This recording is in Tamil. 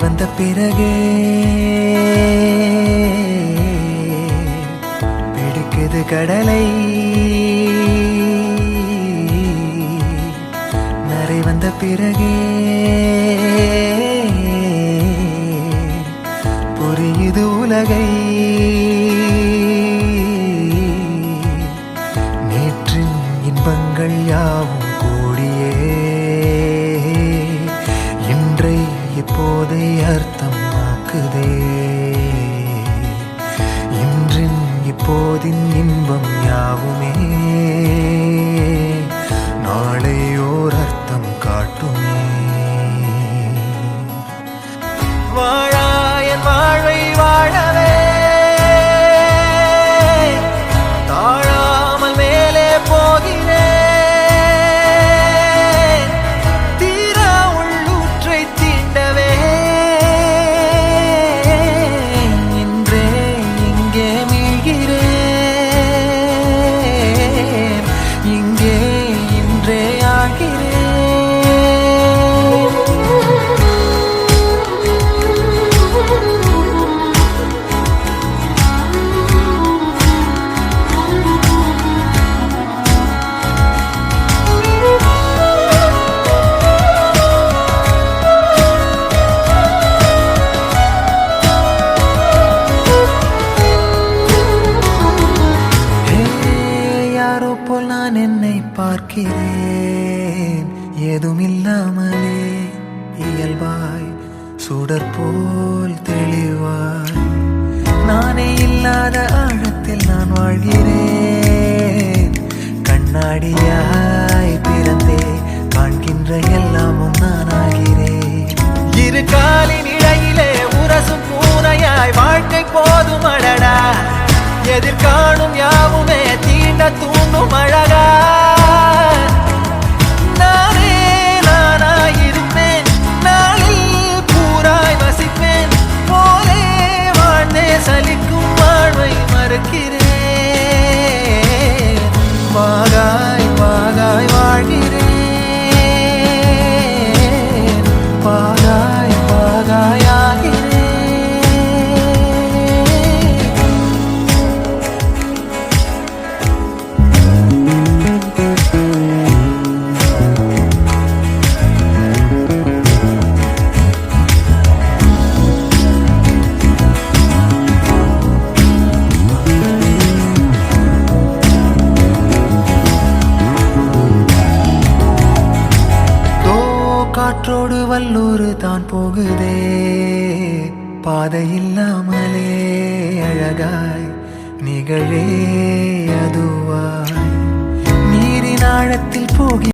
வந்த பிறகே பிடிக்குது கடலை. நரை வந்த பிறகே புரியுது உலகை. நேற்றின் இன்பங்கள் யாவும் கூடியே இன்றை இப்போதை அர்த்தமாக்குதே. இன்றின் இப்போதின் இன்பம் யாவுமே நாளை ஓர் அர்த்தம் காட்டுமே. வாழாயன் வாழ்வை வாழவே தாழாமல் மேலே போகிறேன். தீரா உள்ளூற்றை தீண்டவே இன்றே இங்கே மீழ்கிறேன். இங்கே இன்றே ஆகிறேன். நான் என்னை பார்க்கிறேன் ஏதுமில்லாமலே இயல்பாய் சுடர் போல் தெளிவாய். நானே இல்லாத ஆழத்தில் நான் வாழ்கிறேன். கண்ணாடியாய் பிறந்தே காண்கின்ற எல்லாமும் நான் ஆகிறேன். இரு காலின் இடையிலே உரசும் பூனையாய் வாழ்க்கை போதும் அடடா. எதிர்காணும் யாவுமே தீண்ட தூண்டும் அழகா. நானே நானாயிருப்பேன். நாளில் பூராய் வசிப்பேன். போலே வாழ்ந்தே சலிக்கும் வாழ்வை மறுக்கிறேன். வாகாய் வாகாய் வாழ்கிறேன். வாகாய் வாகாய் ஆகிறேன். காற்றோடு வல்லூர் தான் போகுதே பாதை இல்லாமலே அழகாய் நிகழே அதுவாய் நீரின் ஆழத்தில் போகி